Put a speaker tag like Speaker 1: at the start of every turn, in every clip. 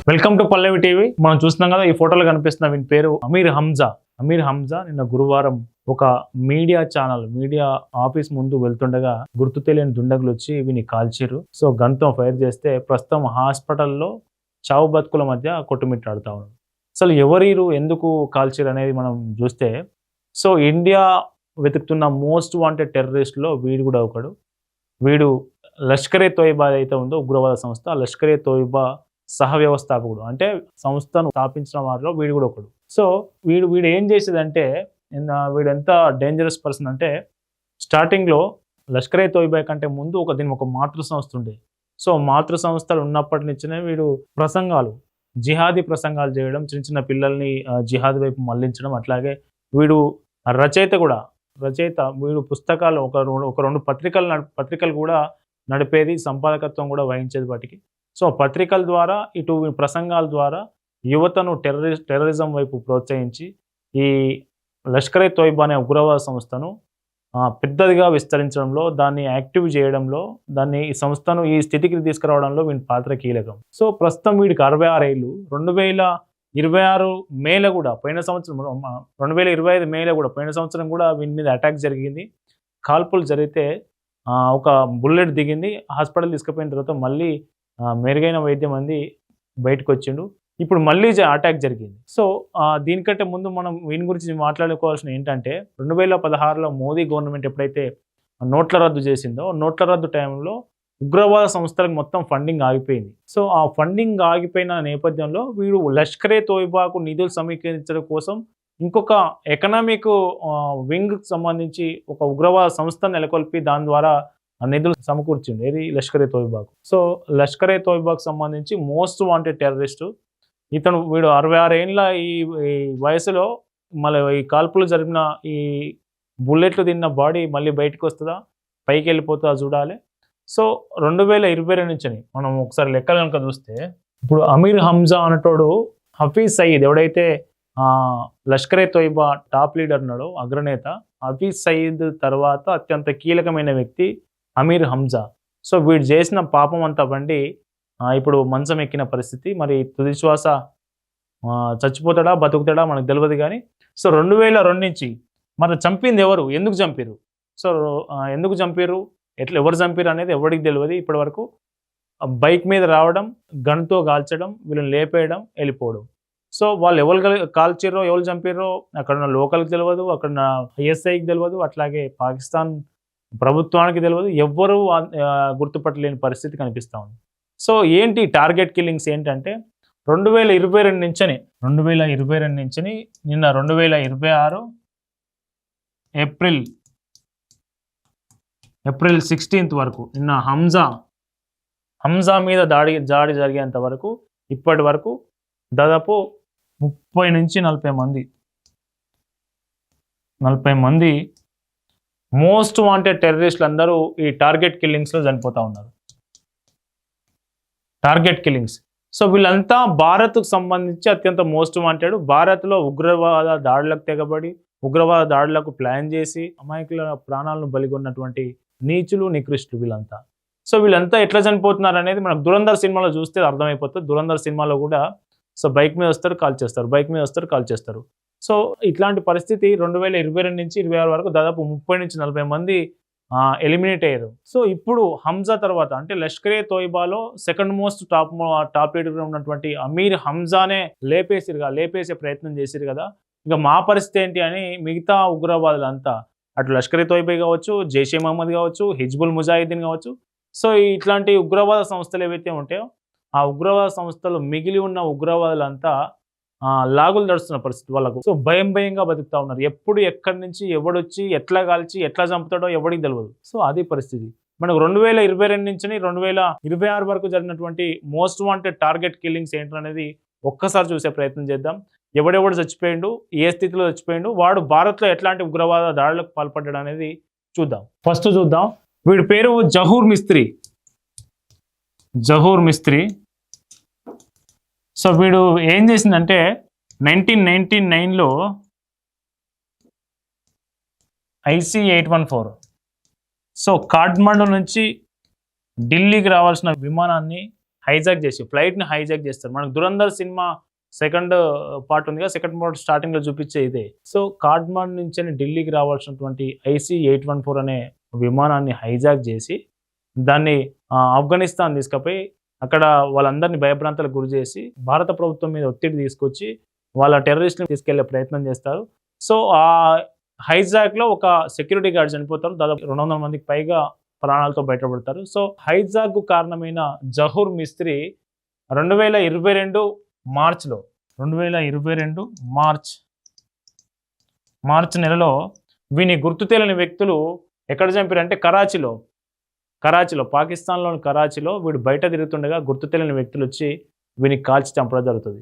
Speaker 1: Welcome to Pallavi TV. మనం చూస్తున్నాం కదా, ఈ ఫోటోలో కనిపిస్తున్న వీని పేరు అమీర్ హంజా. అమీర్ హంజా నిన్న గురువారం ఒక మీడియా ఆఫీస్ ముందు వెళ్తుండగా గుర్తు తెలియని దుండగులు వచ్చి వీని కాల్చిరు. సో గన్తో ఫైర్ చేస్తే ప్రస్తుతం హాస్పిటల్లో చావు బతుకుల మధ్య కొట్టుమిట్టాడుతా ఉన్నారు. అసలు ఎవరీరు, ఎందుకు కాల్చిరు అనేది మనం చూస్తే, సో ఇండియా వెతుకుతున్న మోస్ట్ వాంటెడ్ టెర్రరిస్ట్లో వీడు కూడా ఒకడు. వీడు లష్కరే తోయిబా అయితే ఉందో ఉగ్రవాద సంస్థ, లష్కరే తోయిబా సహ వ్యవస్థాపకుడు, అంటే సంస్థను స్థాపించిన వారిలో వీడు కూడా ఒకడు. సో వీడు ఏం చేసేదంటే, వీడు ఎంత డేంజరస్ పర్సన్ అంటే, స్టార్టింగ్లో లష్కరే తోయిబా కంటే ముందు దీని ఒక మాతృ సంస్థ ఉండే. సో మాతృ సంస్థలు ఉన్నప్పటి నుంచినే వీడు జిహాదీ ప్రసంగాలు చేయడం, చిన్న చిన్న పిల్లల్ని జిహాద్ వైపు మళ్లించడం. అట్లాగే వీడు రచయిత. వీడు పుస్తకాలు ఒక రెండు పత్రికలు కూడా నడిపేది, సంపాదకత్వం కూడా వహించేది వాటికి. సో పత్రికల ద్వారా, ఇటు ప్రసంగాల ద్వారా యువతను టెర్రరిజం వైపు ప్రోత్సహించి ఈ లష్కరే తోయిబా అనే ఉగ్రవాద సంస్థను పెద్దదిగా విస్తరించడంలో, దాన్ని యాక్టివ్ చేయడంలో, ఈ సంస్థను ఈ స్థితికి తీసుకురావడంలో వీడి పాత్ర కీలకం. సో ప్రస్తుతం వీడికి 66 ఏళ్ళు. 2026 మేలో కూడా, పోయిన సంవత్సరం 2025 మేలో కూడా, పోయిన సంవత్సరం కూడా వీని మీద అటాక్ జరిగింది. కాల్పులు జరిగితే ఒక బుల్లెట్ దిగింది. హాస్పిటల్ తీసుకుపోయిన తర్వాత మళ్ళీ మెరుగైన వైద్యం అంది బయటకు వచ్చిండు. ఇప్పుడు మళ్ళీ అటాక్ జరిగింది. సో దీనికంటే ముందు మనం వీని గురించి మాట్లాడుకోవాల్సిన ఏంటంటే, 2016లో మోదీ గవర్నమెంట్ ఎప్పుడైతే నోట్ల రద్దు చేసిందో, నోట్ల రద్దు టైంలో ఉగ్రవాద సంస్థలకు మొత్తం ఫండింగ్ ఆగిపోయింది. సో ఆ ఫండింగ్ ఆగిపోయిన నేపథ్యంలో వీడు లష్కరే తోయిబాకు నిధులు సమీకరించడం కోసం ఇంకొక ఎకనామిక్ వింగ్కి సంబంధించి ఒక ఉగ్రవాద సంస్థను నెలకొల్పి దాని ద్వారా నిధులు సమకూర్చింది. ఏది లష్కరే తోయిబాకు. సో లష్కరే తోయిబాకు సంబంధించి మోస్ట్ వాంటెడ్ టెర్రరిస్టు వీడు 66 ఏళ్ళ ఈ వయసులో మళ్ళీ ఈ కాల్పులు జరిపిన ఈ బుల్లెట్లు తిన్న బాడీ మళ్ళీ బయటకు వస్తుందా, పైకి వెళ్ళిపోతుందా చూడాలి. సో 2022 నుంచి మనం ఒకసారి లెక్కలు కనుక చూస్తే, ఇప్పుడు అమీర్ హంజా అనేటోడు హఫీజ్ సయీద్, ఎవడైతే లష్కరే తోయిబా టాప్ లీడర్ ఉన్నాడో, అగ్రనేత, హఫీజ్ సయీద్ తర్వాత అత్యంత కీలకమైన వ్యక్తి అమీర్ హంజా. సో వీడు చేసిన పాపం అంతా బండి ఇప్పుడు మంచం ఎక్కిన పరిస్థితి. మరి తుది శ్వాస చచ్చిపోతాడా బతుకుతాడా మనకు తెలియదు. కానీ సో 2002 నుంచి మరి చంపింది ఎవరు, ఎందుకు చంపారు, సో ఎందుకు చంపారు, ఎవరు చంపారు అనేది ఎవరికి తెలియదు ఇప్పటి వరకు. బైక్ మీద రావడం, గన్తో కాల్చడం, వీళ్ళని లేపేయడం, వెళ్ళిపోవడం. సో వాళ్ళు ఎవరు కాల్చారో, ఎవరు చంపారో అక్కడ ఉన్న లోకల్కి తెలియదు, అక్కడ ఉన్న ఐఎస్ఐకి తెలియదు, అట్లాగే పాకిస్తాన్ ప్రభుత్వానికి తెలియదు, ఎవ్వరూ గుర్తుపట్టలేని పరిస్థితి కనిపిస్తూ ఉంది. సో ఏంటి టార్గెట్ కిల్లింగ్స్ ఏంటంటే, 2022 నుంచి నిన్న 2026 ఏప్రిల్ 16 వరకు, నిన్న హంజా మీద దాడి జరిగేంత వరకు ఇప్పటి వరకు దాదాపు 30 నుంచి 40 మంది మోస్ట్ వాంటెడ్ టెర్రరిస్టులు అందరూ ఈ టార్గెట్ కిల్లింగ్స్లో చనిపోతూ ఉన్నారు. Target killings. సో వీళ్ళంతా భారత్కు సంబంధించి అత్యంత మోస్ట్ వాంటెడ్. భారత్లో ఉగ్రవాద దాడులకు తెగబడి, ఉగ్రవాద దాడులకు ప్లాన్ చేసి అమాయకుల ప్రాణాలను బలిగొన్నటువంటి నీచులు, నికృష్టులు వీళ్ళంతా. సో వీళ్ళంతా ఎట్లా చనిపోతున్నారు అనేది మనకు దురంధర్ సినిమాలో చూస్తే అర్థమైపోతుంది. దురంధర్ సినిమాలో కూడా సో బైక్ మీద వస్తారు, కాల్ చేస్తారు. సో ఇట్లాంటి పరిస్థితి 2022 నుంచి 2026 వరకు దాదాపు 30 నుంచి 40 మంది ఎలిమినేట్ అయ్యారు. సో ఇప్పుడు హంజా తర్వాత, అంటే లష్కరే తోయిబాలో సెకండ్ మోస్ట్ టాప్ లీడర్గా ఉన్నటువంటి అమీర్ హంజానే లేపేసే ప్రయత్నం చేశారు కదా. ఇక మా పరిస్థితి ఏంటి అని మిగతా ఉగ్రవాదులంతా, అటు లష్కరే తోయిబా కావచ్చు, జైషే మహమ్మద్ కావచ్చు, హిజ్బుల్ ముజాహిద్దీన్ కావచ్చు, సో ఇట్లాంటి ఉగ్రవాద సంస్థలు ఏవైతే ఉంటాయో, ఆ ఉగ్రవాద సంస్థలు మిగిలి ఉన్న ఉగ్రవాదులంతా లాగులు దడుస్తున్న పరిస్థితి వాళ్ళకు. సో భయంగా బతుకుతా ఉన్నారు. ఎప్పుడు ఎక్కడి నుంచి ఎవడొచ్చి ఎట్లా కాల్చి ఎట్లా చంపుతాడో ఎవరికి తెలియదు. సో అది పరిస్థితి. మనకు 2022 నుంచి 2026 వరకు జరిగినటువంటి మోస్ట్ వాంటెడ్ టార్గెట్ కిల్లింగ్స్ ఏంటనేది ఒక్కసారి చూసే ప్రయత్నం చేద్దాం. ఎవడెవడు చచ్చిపోయిండు, ఏ స్థితిలో చచ్చిపోయిండు, వాడు భారత్లో ఎట్లాంటి ఉగ్రవాద దాడులకు పాల్పడ్డాడు అనేది చూద్దాం. ఫస్ట్ చూద్దాం, వీడి పేరు జహూర్ మిస్త్రీ. సో వీడు ఏం చేసిందంటే, 1999లో IC-814, సో కాఠ్మండు నుంచి ఢిల్లీకి రావాల్సిన విమానాన్ని హైజాక్ చేసి ఫ్లైట్ని హైజాక్ చేస్తారు. మనకు దురంధర్ సినిమా సెకండ్ పార్ట్ ఉంది కదా, సెకండ్ పార్ట్ స్టార్టింగ్లో చూపించే ఇదే. సో కాఠ్మండు నుంచి ఢిల్లీకి రావాల్సినటువంటి IC-814 అనే విమానాన్ని హైజాక్ చేసి దాన్ని ఆఫ్ఘనిస్తాన్ తీసుకుపోయి అక్కడ వాళ్ళందరినీ భయభ్రాంతాలకు గురి చేసి భారత ప్రభుత్వం మీద ఒత్తిడి తీసుకొచ్చి వాళ్ళ టెర్రరిస్ట్ని తీసుకెళ్లే ప్రయత్నం చేస్తారు. సో ఆ హైజాక్లో ఒక సెక్యూరిటీ గార్డ్ చనిపోతారు. దాదాపు 200 మందికి పైగా ప్రాణాలతో బయటపడతారు. సో హైజాక్ కారణమైన జహూర్ మిస్త్రీ 2022 మార్చ్లో 2022 మార్చ్ నెలలో వీని గుర్తు తెలియని వ్యక్తులు ఎక్కడ చంపారంటే కరాచీలో పాకిస్తాన్లోని కరాచీలో వీడు బయట తిరుగుతుండగా గుర్తు తెలియని వ్యక్తులు వచ్చి వీని కాల్చి చంపడం జరుగుతుంది.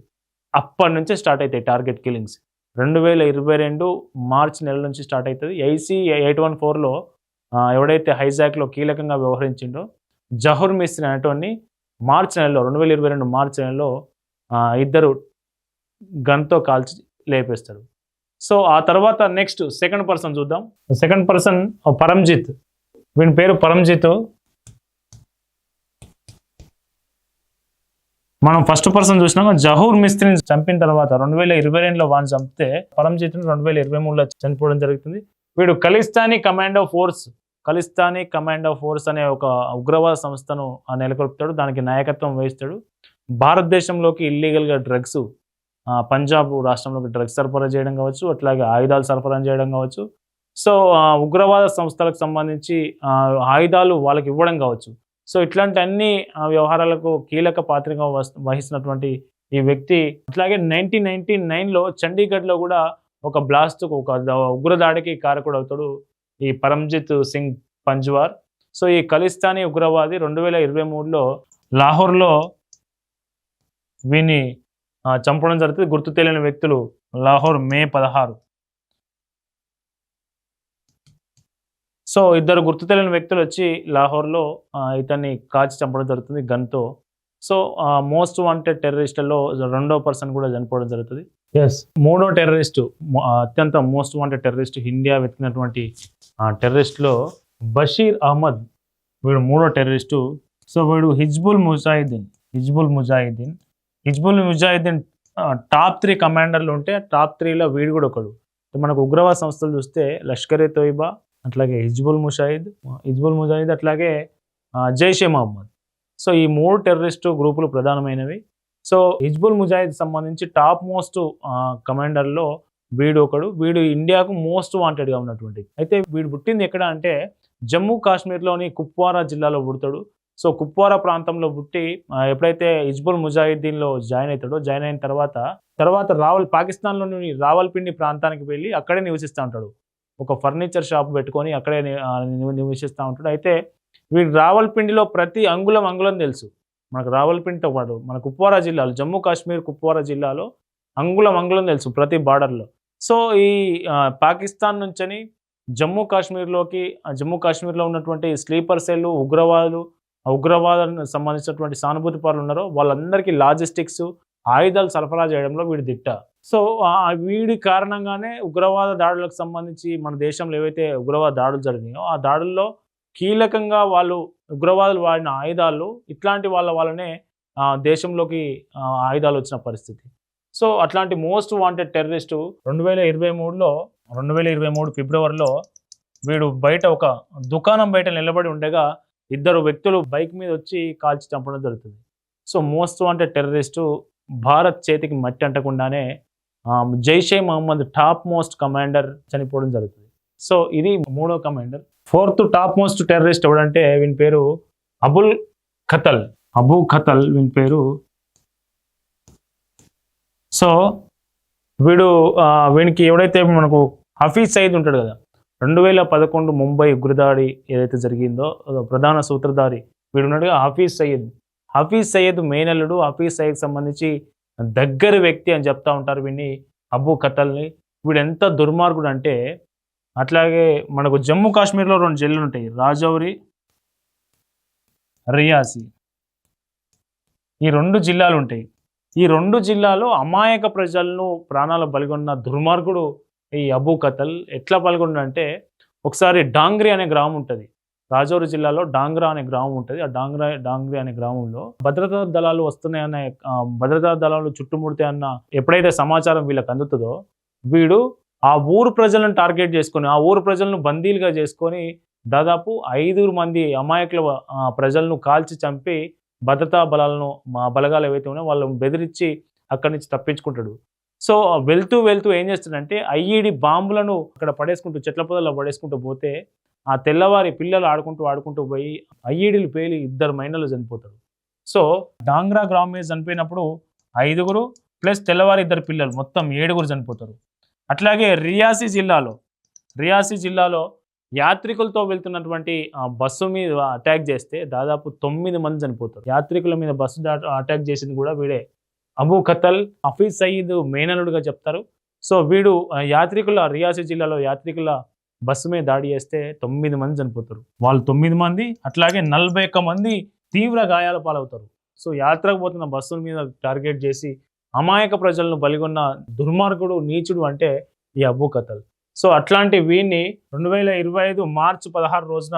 Speaker 1: అప్పటి నుంచే స్టార్ట్ అవుతాయి టార్గెట్ కిల్లింగ్స్. 2022 మార్చ్ నెల నుంచి స్టార్ట్ అవుతుంది. IC-814లో ఎవడైతే హైజాక్లో కీలకంగా వ్యవహరించిండో జహూర్ మిస్త్రీ అనేటువంటి మార్చ్ నెలలో 2022 మార్చ్ నెలలో ఇద్దరు గన్తో కాల్చి లేపేస్తారు. సో ఆ తర్వాత నెక్స్ట్ సెకండ్ పర్సన్ చూద్దాం. Second person Paramjit. వీని పేరు పరంజిత్. మనం ఫస్ట్ పర్సన్ చూసినాక జహూర్ మిస్త్రిని చంపిన తర్వాత 2022లో వాడిని చంపితే పరంజిత్ను 2023లో చనిపోవడం జరుగుతుంది. వీడు ఖలిస్తానీ కమాండో ఫోర్స్ అనే ఒక ఉగ్రవాద సంస్థను నెలకొల్పుతాడు. దానికి నాయకత్వం వహిస్తాడు. భారతదేశంలోకి ఇల్లీగల్గా డ్రగ్స్ పంజాబ్ రాష్ట్రంలోకి డ్రగ్స్ సరఫరా చేయడం కావచ్చు, అట్లాగే ఆయుధాలు సరఫరా చేయడం కావచ్చు. సో ఉగ్రవాద సంస్థలకు సంబంధించి ఆయుధాలు వాళ్ళకి ఇవ్వడం కావచ్చు. సో ఇట్లాంటి అన్ని వ్యవహారాలకు కీలక పాత్రగా వహిస్తున్నటువంటి ఈ వ్యక్తి. అట్లాగే 1999లో చండీగఢ్లో కూడా ఒక ఉగ్రదాడికి కారకుడు అవుతాడు ఈ పరంజిత్ సింగ్ పంజ్వార్. సో ఈ ఖలిస్తానీ ఉగ్రవాది 2023లో లాహోర్లో వీని చంపడం జరుగుతుంది. గుర్తు తెలియని వ్యక్తులు లాహోర్ మే 16. సో ఇద్దరు గుర్తు తెలియని వ్యక్తులు వచ్చి లాహోర్లో ఇతన్ని కాల్చి చంపడం జరుగుతుంది గన్తో. సో మోస్ట్ వాంటెడ్ టెర్రరిస్టుల్లో రెండో పర్సన్ కూడా చనిపోవడం జరుగుతుంది. మూడో టెర్రరిస్టు, అత్యంత మోస్ట్ వాంటెడ్ టెర్రరిస్ట్ ఇండియా వెతికినటువంటి టెర్రరిస్ట్లో బషీర్ అహ్మద్. వీడు మూడో టెర్రరిస్టు. సో వీడు హిజ్బుల్ ముజాహిద్దీన్ టాప్ 3 కమాండర్లు ఉంటే టాప్ 3లో వీడు కూడా ఒకడు. మనకు ఉగ్రవాద సంస్థలు చూస్తే లష్కర్-e-తోయిబా, అట్లాగే హిజ్బుల్ ముజాహిద్, అట్లాగే జైషే మహమ్మద్. సో ఈ 3 టెర్రరిస్టు గ్రూపులు ప్రధానమైనవి. సో హిజ్బుల్ ముజాహిద్ సంబంధించి టాప్ మోస్ట్ కమాండర్లో వీడు ఒకడు. వీడు ఇండియాకు మోస్ట్ వాంటెడ్గా ఉన్నటువంటి. అయితే వీడు పుట్టింది ఎక్కడ అంటే జమ్మూ కాశ్మీర్లోని కుప్వారా జిల్లాలో పుడతాడు. సో కుప్వారా ప్రాంతంలో పుట్టి ఎప్పుడైతే హిజ్బుల్ ముజాహిద్దీన్లో జాయిన్ అయిన తర్వాత పాకిస్తాన్లోని రావల్పిండి ప్రాంతానికి వెళ్ళి అక్కడే నివసిస్తూ ఉంటాడు. ఒక ఫర్నిచర్ షాప్ పెట్టుకొని అక్కడే నివసిస్తూ ఉంటాడు. అయితే వీడు రావల్పిండిలో ప్రతి అంగుళం తెలుసు. మనకు రావల్పిండితో పాటు మన కుప్వారా జిల్లాలో, జమ్మూ కాశ్మీర్ కుప్వారా జిల్లాలో అంగుళం తెలుసు ప్రతి బార్డర్లో. సో ఈ పాకిస్తాన్ నుంచని జమ్మూ కాశ్మీర్లో ఉన్నటువంటి స్లీపర్ సెల్ ఉగ్రవాదానికి సంబంధించినటువంటి సానుభూతి పరులు ఉన్నారో వాళ్ళందరికీ లాజిస్టిక్స్, ఆయుధాలు సరఫరా చేయడంలో వీడి దిట్ట. సో వీడి కారణంగానే ఉగ్రవాద దాడులకు సంబంధించి మన దేశంలో ఏవైతే ఉగ్రవాద దాడులు జరిగినాయో ఆ దాడుల్లో కీలకంగా ఉగ్రవాదులు వాడిన ఆయుధాలు ఇట్లాంటి వాళ్ళనే దేశంలోకి ఆయుధాలు వచ్చిన పరిస్థితి. సో అట్లాంటి మోస్ట్ వాంటెడ్ టెర్రరిస్టు 2023 ఫిబ్రవరిలో వీడు బయట ఒక దుకాణం బయట నిలబడి ఉండగా ఇద్దరు వ్యక్తులు బైక్ మీద వచ్చి కాల్చి చంపడం జరుగుతుంది. So most wanted terrorist Bharat చేతికి మట్టి అంటకుండానే Jaish-e Mohammed top most commander చనిపోవడం జరుగుతుంది. సో ఇది మూడో commander. Fourth top most terrorist ఎవడంటే వీని పేరు అబూ ఖతల్ వీని పేరు. సో వీనికి ఎవడైతే మనకు హఫీజ్ సయీద్ ఉంటాడు కదా, 2011 ముంబై ఉగ్రదాడి ఏదైతే జరిగిందో ప్రధాన సూత్రధారి వీడు ఉన్నాడుగా హఫీజ్ సయీద్ మేనల్లుడు. హఫీజ్ సయీద్ సంబంధించి దగ్గర వ్యక్తి అని చెప్తా ఉంటారు వీడిని, అబూ ఖతల్ని. వీడు ఎంత దుర్మార్గుడు అంటే, అట్లాగే మనకు జమ్మూ కాశ్మీర్లో 2 జిల్లాలు ఉంటాయి, రాజౌరి, రియాసీ. ఈ 2 జిల్లాలు ఉంటాయి. ఈ 2 జిల్లాలో అమాయక ప్రజలను ప్రాణాలు బలిగొన్న దుర్మార్గుడు ఈ అబూ ఖతల్. ఎట్లా పాల్గొన్నాడంటే, ఒకసారి డాంగ్రీ అనే గ్రామం ఉంటుంది. రాజౌరి జిల్లాలో డాంగ్రా అనే గ్రామం ఉంటుంది. ఆ డాంగ్రీ అనే గ్రామంలో భద్రతా దళాలు వస్తున్నాయన్న భద్రతా దళాలు చుట్టుముడితే ఎప్పుడైతే సమాచారం వీళ్ళకి అందుతుందో, వీడు ఆ ఊరు ప్రజలను టార్గెట్ చేసుకొని, ఆ ఊరు ప్రజలను బందీలుగా చేసుకొని దాదాపు 5 మంది అమాయకుల ప్రజలను కాల్చి చంపి భద్రతా బలగాలు ఏవైతే ఉన్నాయో వాళ్ళని బెదిరించి అక్కడి నుంచి తప్పించుకుంటాడు. సో వెళ్తూ ఏం చేస్తాడంటే ఐఈడీ బాంబులను అక్కడ పడేసుకుంటూ చెట్ల పొదల్లో పడేసుకుంటూ పోతే ఆ తెల్లవారి పిల్లలు ఆడుకుంటూ పోయి ఐఈడీలు పేలి 2 మైనర్లు చనిపోతారు. సో డాంగ్రా గ్రామం మీద చనిపోయినప్పుడు 5 ప్లస్ తెల్లవారి 2 పిల్లలు మొత్తం 7 చనిపోతారు. అట్లాగే రియాసీ జిల్లాలో యాత్రికులతో వెళ్తున్నటువంటి బస్సు మీద అటాక్ చేస్తే దాదాపు 9 మంది చనిపోతారు. యాత్రికుల మీద బస్సు అటాక్ చేసింది కూడా వీడే. అబూ ఖతల్ హఫీజ్ సయీద్ మేనలుడుగా చెప్తారు. సో వీడు రియాసీ జిల్లాలో యాత్రికుల బస్సు మీద దాడి చేస్తే 9 మంది చనిపోతారు. వాళ్ళు 9 మంది, అట్లాగే 41 మంది తీవ్ర గాయాల పాలవుతారు. సో యాత్రకు పోతున్న బస్సుల మీద టార్గెట్ చేసి అమాయక ప్రజలను బలిగొన్న దుర్మార్గుడు, నీచుడు అంటే ఈ అబూ ఖతల్. సో అట్లాంటి వీడిని 2025 మార్చి 16 రోజున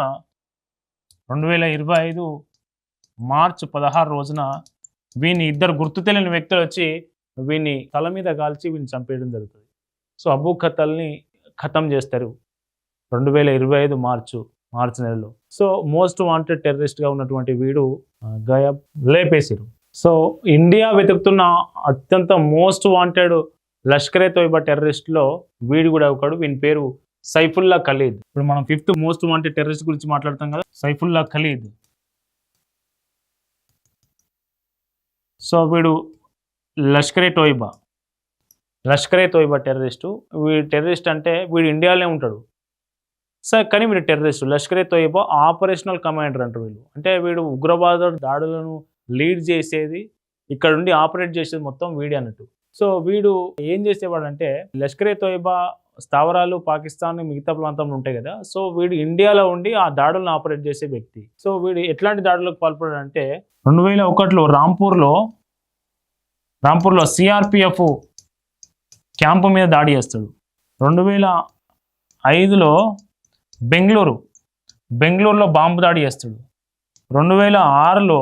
Speaker 1: వీని 2 గుర్తు తెలియని వ్యక్తులు వచ్చి వీని తల మీద కాల్చి వీని చంపేయడం జరుగుతుంది. సో అబూ ఖతల్ని ఖతం చేస్తారు 2025 మార్చి నెలలో. సో మోస్ట్ వాంటెడ్ టెర్రరిస్ట్గా ఉన్నటువంటి వీడు గాయబ్ లేపేసిరు. సో ఇండియా వెతుకుతున్న అత్యంత మోస్ట్ వాంటెడ్ లష్కరే తోయిబా టెర్రరిస్ట్లో వీడు కూడా ఒకడు. వీని పేరు సైఫుల్లా ఖలీద్. ఇప్పుడు మనం 5th మోస్ట్ వాంటెడ్ టెర్రరిస్ట్ గురించి మాట్లాడుతాం కదా, సైఫుల్లా ఖలీద్. సో వీడు లష్కరే తోయిబా టెర్రరిస్టు. వీడు టెర్రరిస్ట్ అంటే వీడు ఇండియాలోనే ఉంటాడు సార్, కానీ వీడు terrorist. Lashkar-e Taiba operational commander అంటారు వీళ్ళు. అంటే వీడు ఉగ్రవాద దాడులను లీడ్ చేసేది, ఇక్కడ నుండి ఆపరేట్ చేసేది మొత్తం వీడే అన్నట్టు. సో వీడు ఏం చేసేవాడంటే లష్కరే తోయిబా స్థావరాలు పాకిస్తాన్ మిగతా ప్రాంతంలో ఉంటాయి కదా, సో వీడు ఇండియాలో ఉండి ఆ దాడులను ఆపరేట్ చేసే వ్యక్తి. సో వీడు ఎట్లాంటి దాడులకు పాల్పడాడంటే 2001లో రాంపూర్లో సిఆర్పిఎఫ్ క్యాంపు మీద దాడి చేస్తాడు. 2005లో బెంగళూరులో బాంబు దాడి చేస్తాడు. 2006లో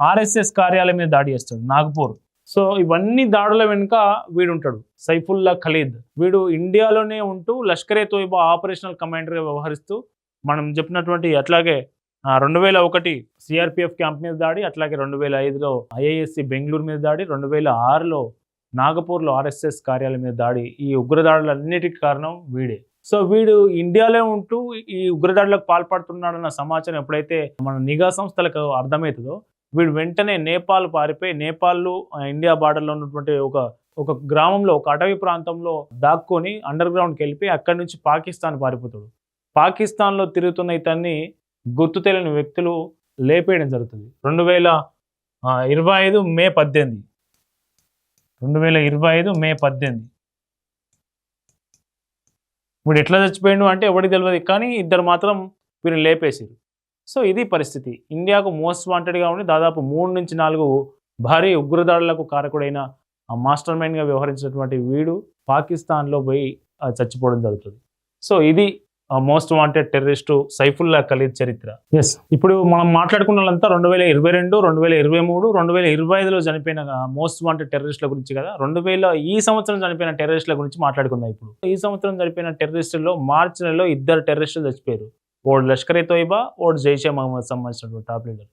Speaker 1: ఆర్ఎస్ఎస్ కార్యాలయం మీద దాడి చేస్తాడు నాగపూర్. సో ఇవన్నీ దాడుల వెనుక వీడు ఉంటాడు, సైఫుల్లా ఖలీద్. వీడు ఇండియాలోనే ఉంటూ లష్కరే తోయిబా ఆపరేషనల్ కమాండర్గా వ్యవహరిస్తూ మనం చెప్పినటువంటి అట్లాగే 2001 సిఆర్పిఎఫ్ క్యాంప్ మీద దాడి, అట్లాగే 2005లో ఐఐఎస్సి బెంగళూరు మీద దాడి, 2006లో నాగపూర్లో ఆర్ఎస్ఎస్ కార్యాలయం మీద దాడి. ఈ ఉగ్రదాడులన్నిటికీ కారణం వీడే. సో వీడు ఇండియాలో ఉంటూ ఈ ఉగ్రదాడులకు పాల్పడుతున్నాడన్న సమాచారం ఎప్పుడైతే మన నిఘా సంస్థలకు అర్థమవుతుందో వీడు వెంటనే నేపాల్ పారిపోయి నేపాల్లో ఇండియా బార్డర్లో ఉన్నటువంటి ఒక గ్రామంలో, ఒక అటవీ ప్రాంతంలో దాక్కొని అండర్ గ్రౌండ్కి వెళ్ళిపోయి అక్కడి నుంచి పాకిస్తాన్ పారిపోతాడు. పాకిస్తాన్లో తిరుగుతున్న ఇతన్ని గుర్తు తెలియని వ్యక్తులు లేపేయడం జరుగుతుంది. 2025 మే 18 వీడు ఎట్లా చచ్చిపోయాడు అంటే ఎవరికి తెలియదు, కానీ ఇద్దరు మాత్రం వీరిని లేపేసారు. సో ఇది పరిస్థితి. ఇండియాకు మోస్ట్ వాంటెడ్గా ఉండి దాదాపు 3 నుంచి 4 భారీ ఉగ్రదాడులకు కారకుడైన మాస్టర్ మైండ్గా వ్యవహరించినటువంటి వీడు పాకిస్తాన్లో పోయి చచ్చిపోవడం జరుగుతుంది. సో ఇది most wanted terrorist Saifullah Khalid చరిత్ర. ఎస్, ఇప్పుడు మనం మాట్లాడుకున్న వాళ్ళంతా 2022, 2023, 2025లో చనిపోయిన మోస్ట్ వాంటెడ్ టెర్రరిస్టుల గురించి కదా. ఈ సంవత్సరం చనిపోయిన టెర్రరిస్టుల గురించి మాట్లాడుకుందాం. ఇప్పుడు ఈ సంవత్సరం చనిపోయిన టెర్రరిస్టుల్లో మార్చి నెలలో 2 టెర్రరిస్టులు చచ్చిపోయారు. ఓడు లష్కరే తోయిబా, ఓడు జైషే మహమ్మద్ సంబంధించినటువంటి టాప్ లీడర్.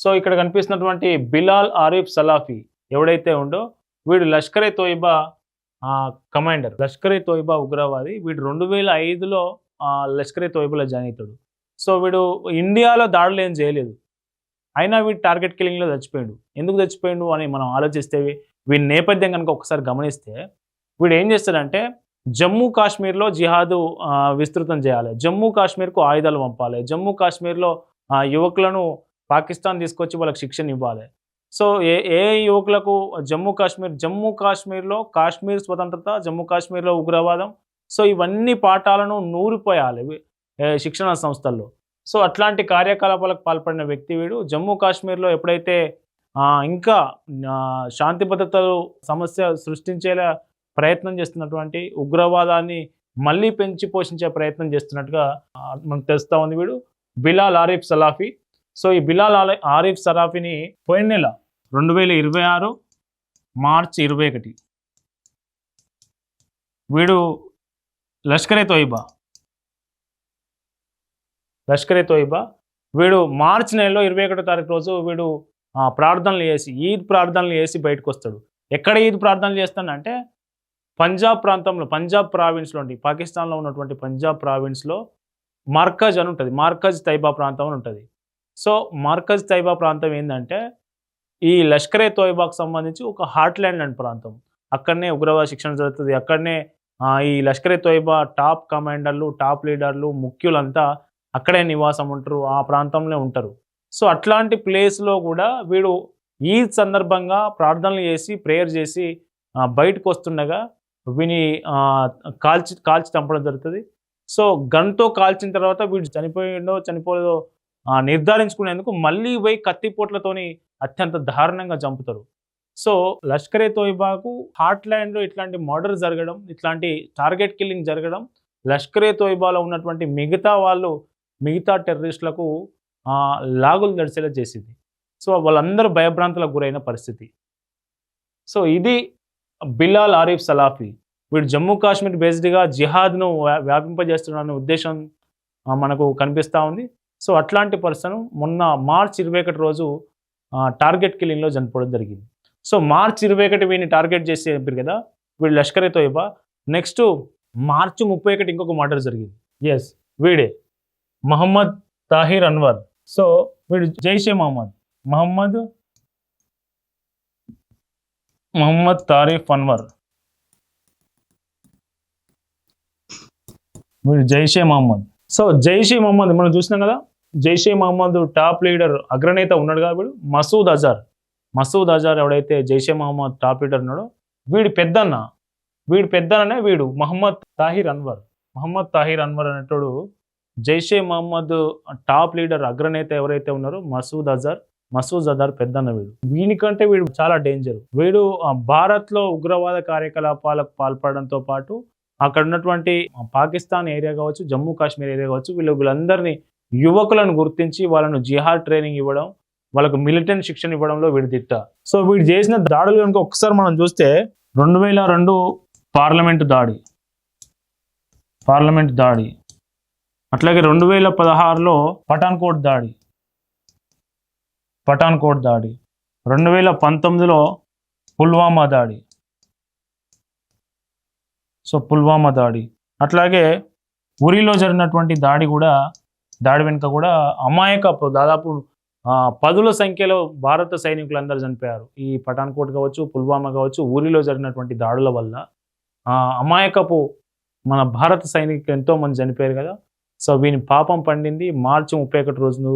Speaker 1: సో ఇక్కడ కనిపిస్తున్నటువంటి బిలాల్ ఆరిఫ్ సలాఫీ ఎవడైతే ఉండో వీడు లష్కరే తోయిబా కమాండర్, లష్కరే తోయిబా ఉగ్రవాది. వీడు 2005లో లష్కరే తోయిబాలో జాయిన్ అవుతాడు. సో వీడు ఇండియాలో దాడులు ఏం చేయలేదు, అయినా వీడు టార్గెట్ కిల్లింగ్లో చచ్చిపోయాడు. ఎందుకు చచ్చిపోయాడు అని మనం ఆలోచిస్తే వీడి నేపథ్యం కనుక ఒకసారి గమనిస్తే వీడు ఏం చేస్తాడంటే జమ్మూ కాశ్మీర్లో జిహాదు విస్తృతం చేయాలి, జమ్మూ కాశ్మీర్కు ఆయుధాలు పంపాలి, జమ్మూ కాశ్మీర్లో యువకులను పాకిస్తాన్ తీసుకొచ్చి వాళ్ళకి శిక్షణ ఇవ్వాలి. సో ఏ యువకులకు జమ్మూ కాశ్మీర్లో కాశ్మీర్ స్వతంత్రత, జమ్మూ కాశ్మీర్లో ఉగ్రవాదం, సో ఇవన్నీ పాఠాలను నూరిపోయాలి శిక్షణ సంస్థల్లో. సో అట్లాంటి కార్యకలాపాలకు పాల్పడిన వ్యక్తి వీడు. జమ్మూ కాశ్మీర్లో ఎప్పుడైతే ఇంకా శాంతి భద్రతలు సమస్య సృష్టించేలా ప్రయత్నం చేస్తున్నటువంటి ఉగ్రవాదాన్ని మళ్ళీ పెంచి పోషించే ప్రయత్నం చేస్తున్నట్టుగా మనకు తెలుస్తూ ఉంది. వీడు బిలాల్ ఆరిఫ్ సలాఫీ. సో ఈ బిలాల్ ఆరిఫ్ సలాఫీని పోయిన నెల 2026 మార్చి 21 వీడు లష్కరే తోయిబా వీడు మార్చి నెలలో 21వ తారీఖు రోజు వీడు ప్రార్థనలు చేసి ఈద్ ప్రార్థనలు చేసి బయటకు వస్తాడు. ఎక్కడ ఈద్ ప్రార్థనలు చేస్తానంటే పంజాబ్ ప్రాంతంలో, పంజాబ్ ప్రావిన్స్లో ఉండి, పాకిస్తాన్లో ఉన్నటువంటి పంజాబ్ ప్రావిన్స్లో మార్కజ్ అని ఉంటుంది, మార్కజ్ తైబా ప్రాంతం అని ఉంటుంది. సో మార్కజ్ తైబా ప్రాంతం ఏంటంటే ఈ లష్కరే తోయిబాకు సంబంధించి ఒక హార్ట్లాండ్ అండ్ ప్రాంతం. అక్కడనే ఉగ్రవాద శిక్షణ జరుగుతుంది. అక్కడనే ఈ లష్కరే తోయిబా టాప్ కమాండర్లు, టాప్ లీడర్లు, ముఖ్యులంతా అక్కడే నివాసం ఉంటారు, ఆ ప్రాంతంలో ఉంటారు. సో అట్లాంటి ప్లేస్లో కూడా వీడు ఈద్ సందర్భంగా ప్రార్థనలు చేసి ప్రేయర్ చేసి బయటకు వస్తుండగా వీని కాల్చి చంపడం జరుగుతుంది. సో గన్తో కాల్చిన తర్వాత వీడు చనిపోలేదో నిర్ధారించుకునేందుకు మళ్ళీ పోయి కత్తిపోట్లతోని అత్యంత దారుణంగా చంపుతారు. సో లష్కరే తోయిబాకు హార్ట్లాండ్లో ఇట్లాంటి మర్డర్ జరగడం, ఇట్లాంటి టార్గెట్ కిల్లింగ్ జరగడం లష్కరే తోయిబాలో ఉన్నటువంటి మిగతా టెర్రరిస్టులకు లాగులు దడిచేలా చేసింది. సో వాళ్ళందరూ భయభ్రాంతులకు గురైన పరిస్థితి. సో ఇది బిలాల్ ఆరిఫ్ సలాఫీ. వీడు జమ్మూ కాశ్మీర్ బేస్డ్గా జిహాద్ను వ్యాపింపజేస్తున్న ఉద్దేశం మనకు కనిపిస్తూ ఉంది. సో అట్లాంటి పర్సన్ మొన్న మార్చి 21 రోజు టార్గెట్ కిల్లింగ్లో చనిపోవడం జరిగింది. సో మార్చి 21 వీడిని టార్గెట్ చేసి చెప్పారు కదా వీడు లష్కరే తోయిబా. నెక్స్ట్ మార్చి 31 ఇంకొక మర్డర్ జరిగింది. ఎస్, వీడే మహమ్మద్ తాహిర్ అన్వర్. సో వీడు జైషే మహమ్మద్ తారిఫ్ అన్వర్. వీడు జైషే మహమ్మద్. సో జైషే మహమ్మద్ మనం చూసినాం కదా, జైషే మహమ్మద్ టాప్ లీడర్ అగ్రనేత ఉన్నాడు కదా వీడు మసూద్ అజార్ ఎవడైతే జైషే మహమ్మద్ టాప్ లీడర్ ఉన్నాడో వీడి పెద్దన్ననే వీడు మహమ్మద్ తాహిర్ అన్వర్ అనేటోడు జైషే మహమ్మద్ టాప్ లీడర్ అగ్రనేత ఎవరైతే ఉన్నారో మసూద్ అజార్ పెద్దన్న. వీనికంటే వీడు చాలా డేంజర్. వీడు భారత్లో ఉగ్రవాద కార్యకలాపాలకు పాల్పడడంతో పాటు అక్కడ ఉన్నటువంటి పాకిస్తాన్ ఏరియా కావచ్చు, జమ్మూ కాశ్మీర్ ఏరియా కావచ్చు, వీళ్ళందరినీ యువకులను గుర్తించి వాళ్ళను జిహాద్ ట్రైనింగ్ ఇవ్వడం, వాళ్ళకు మిలిటెంట్ శిక్షణ ఇవ్వడంలో వీడు దిట్ట. సో వీడు చేసిన దాడులు కనుక ఒకసారి మనం చూస్తే 2002 పార్లమెంటు దాడి, అట్లాగే 2016లో పఠాన్కోట్ దాడి, 2019లో పుల్వామా దాడి, అట్లాగే ఉరిలో జరిగినటువంటి దాడి వెనుక కూడా అమాయకపు దాదాపు 10ల సంఖ్యలో భారత సైనికులందరూ చనిపోయారు. ఈ పఠాన్కోట్ కావచ్చు, పుల్వామా కావచ్చు, ఊరిలో జరిగినటువంటి దాడుల వల్ల అమాయకపు మన భారత సైనికులు ఎంతో మంది చనిపోయారు కదా. సో వీని పాపం పండింది. మార్చి 31 రోజును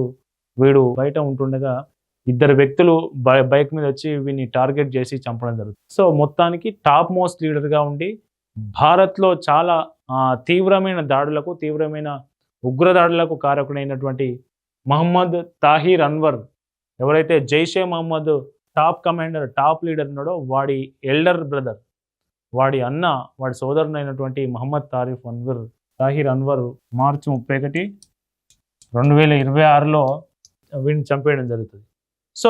Speaker 1: వీడు బయట ఉంటుండగా 2 వ్యక్తులు బైక్ మీద వచ్చి వీని టార్గెట్ చేసి చంపడం జరుగుతుంది. సో మొత్తానికి టాప్ మోస్ట్ లీడర్గా ఉండి భారత్లో చాలా తీవ్రమైన ఉగ్రదాడులకు కారకుడైనటువంటి మహమ్మద్ తాహిర్ అన్వర్ ఎవరైతే Jaish-e Mohammed top commander, top leader ఉన్నాడో వాడి ఎల్డర్ బ్రదర్, వాడి సోదరునైనటువంటి మహమ్మద్ తాహిర్ అన్వర్ మార్చి 31, 2026లో వీడిని చంపేయడం జరుగుతుంది. సో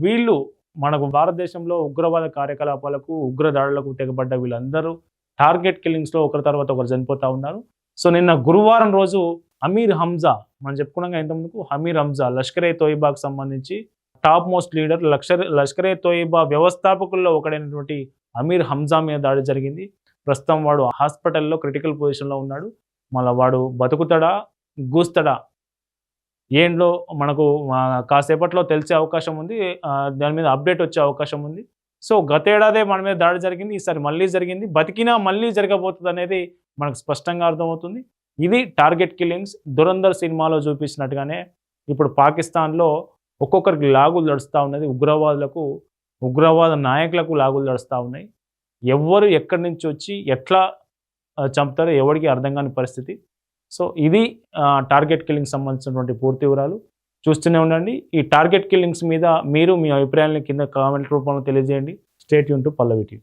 Speaker 1: వీళ్ళు మనకు భారతదేశంలో ఉగ్రవాద కార్యకలాపాలకు, ఉగ్రదాడులకు తెగబడ్డ వీళ్ళందరూ టార్గెట్ కిల్లింగ్స్లో ఒకరి తర్వాత ఒకరు చనిపోతూ ఉన్నారు. సో నిన్న గురువారం రోజు అమీర్ హంజా, మనం చెప్పుకున్నాం ఇంతకుముందుకు, అమీర్ హంజా లష్కరే తోయిబాకు సంబంధించి top most leader, Lashkar-e Taiba వ్యవస్థాపకుల్లో ఒకడైనటువంటి అమీర్ హంజా మీద దాడి జరిగింది. ప్రస్తుతం వాడు హాస్పిటల్లో క్రిటికల్ పొజిషన్లో ఉన్నాడు. మళ్ళీ వాడు బతుకుతాడా గూస్తాడా ఏంటో మనకు కాసేపట్లో తెలిసే అవకాశం ఉంది. దాని మీద అప్డేట్ వచ్చే అవకాశం ఉంది. సో గతేడాదే మన మీద దాడి జరిగింది, ఈసారి మళ్ళీ జరిగింది. బతికినా మళ్ళీ జరగబోతుంది అనేది మనకు స్పష్టంగా అర్థమవుతుంది. ఇది టార్గెట్ కిల్లింగ్స్. దురంధర్ సినిమాలో చూపించినట్టుగానే ఇప్పుడు పాకిస్తాన్లో ఒక్కొక్కరికి లాగులు నడుస్తూ ఉన్నది. ఉగ్రవాద నాయకులకు లాగులు నడుస్తూ ఉన్నాయి. ఎవరు ఎక్కడి నుంచి వచ్చి ఎట్లా చంపుతారో ఎవరికి అర్థం కాని పరిస్థితి. సో ఇది టార్గెట్ కిల్లింగ్స్ సంబంధించినటువంటి పూర్తి వివరాలు. చూస్తూనే ఉండండి. ఈ టార్గెట్ కిల్లింగ్స్ మీద మీరు మీ అభిప్రాయాలను కింద కామెంట్ రూపంలో తెలియజేయండి. Stay tune to Pallavi TV.